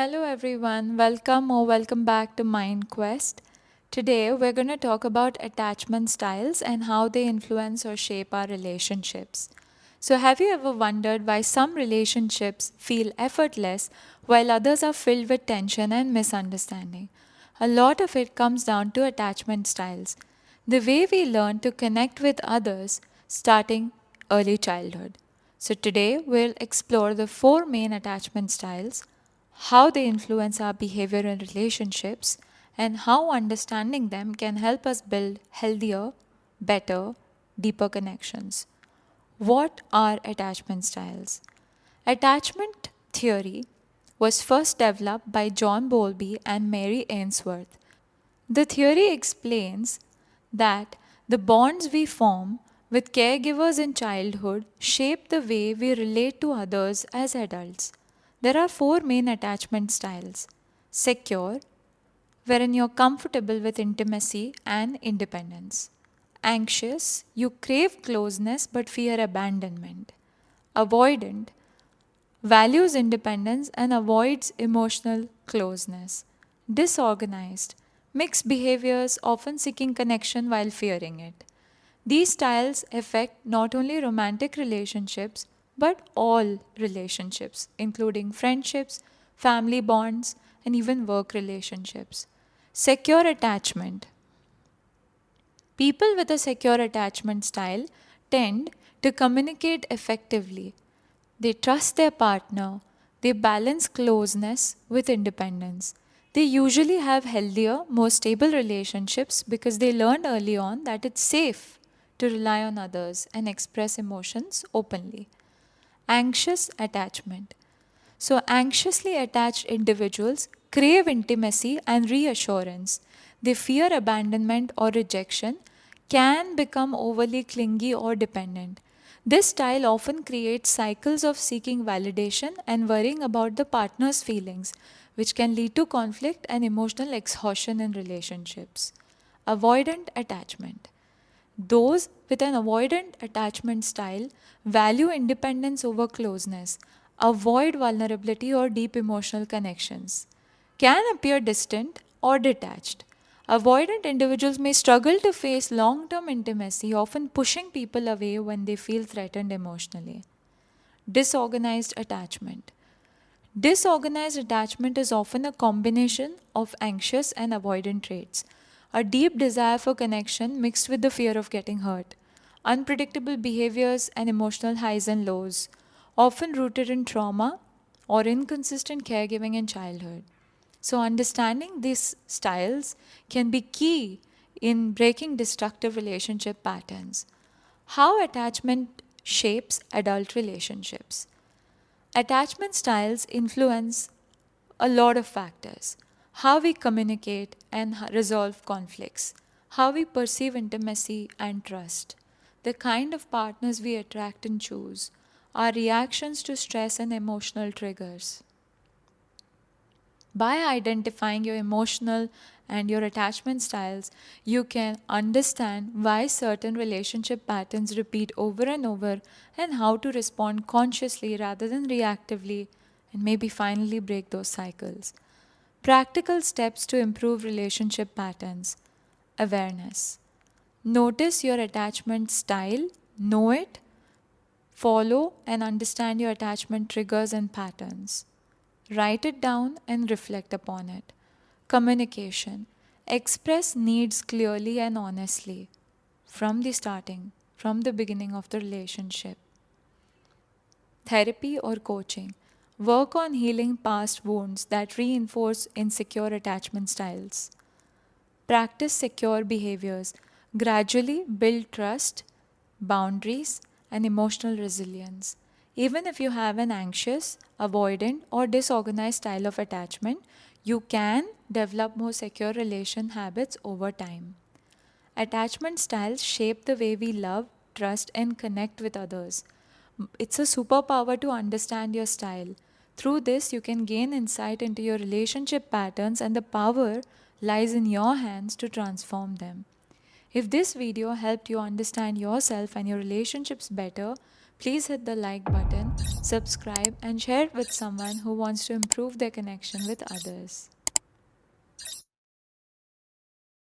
Hello everyone, welcome back to Mind Quest. Today we're going to talk about attachment styles and how they influence or shape our relationships. So, have you ever wondered why some relationships feel effortless while others are filled with tension and misunderstanding? A lot of it comes down to attachment styles, the way we learn to connect with others starting early childhood. So, today we'll explore the four main attachment styles, how they influence our behavior and relationships, and how understanding them can help us build healthier, better, deeper connections. What are attachment styles? Attachment theory was first developed by John Bowlby and Mary Ainsworth. The theory explains that the bonds we form with caregivers in childhood shape the way we relate to others as adults. There are four main attachment styles: secure, wherein you're comfortable with intimacy and independence; anxious, you crave closeness but fear abandonment; avoidant, values independence and avoids emotional closeness; disorganized, mixed behaviors, often seeking connection while fearing it. These styles affect not only romantic relationships but all relationships, including friendships, family bonds, and even work relationships. Secure attachment. People with a secure attachment style tend to communicate effectively. They trust their partner. They balance closeness with independence. They usually have healthier, more stable relationships because they learned early on that it's safe to rely on others and express emotions openly. Anxious attachment. So, anxiously attached individuals crave intimacy and reassurance. They fear abandonment or rejection, can become overly clingy or dependent. This style often creates cycles of seeking validation and worrying about the partner's feelings, which can lead to conflict and emotional exhaustion in relationships. Avoidant attachment. Those with an avoidant attachment style value independence over closeness, avoid vulnerability or deep emotional connections, can appear distant or detached. Avoidant individuals may struggle to face long term intimacy, often pushing people away when they feel threatened emotionally. Disorganized attachment. Disorganized attachment is often a combination of anxious and avoidant traits. A deep desire for connection mixed with the fear of getting hurt. Unpredictable behaviors and emotional highs and lows, often rooted in trauma or inconsistent caregiving in childhood. So, understanding these styles can be key in breaking destructive relationship patterns. How attachment shapes adult relationships. Attachment styles influence a lot of factors: how we communicate and resolve conflicts, how we perceive intimacy and trust, the kind of partners we attract and choose, our reactions to stress and emotional triggers. By identifying your emotional and your attachment styles, you can understand why certain relationship patterns repeat over and over and how to respond consciously rather than reactively, and maybe finally break those cycles. Practical steps to improve relationship patterns. Awareness. Notice your attachment style, know it, follow and understand your attachment triggers and patterns. Write it down and reflect upon it. Communication. Express needs clearly and honestly from the starting, from the beginning of the relationship. Therapy or coaching. Work on healing past wounds that reinforce insecure attachment styles. Practice secure behaviors. Gradually build trust, boundaries, and emotional resilience. Even if you have an anxious, avoidant, or disorganized style of attachment, you can develop more secure relation habits over time. Attachment styles shape the way we love, trust, and connect with others. It's a superpower to understand your style. Through this, you can gain insight into your relationship patterns, and the power lies in your hands to transform them. If this video helped you understand yourself and your relationships better, Please hit the like button, subscribe, and share it with someone who wants to improve their connection with others.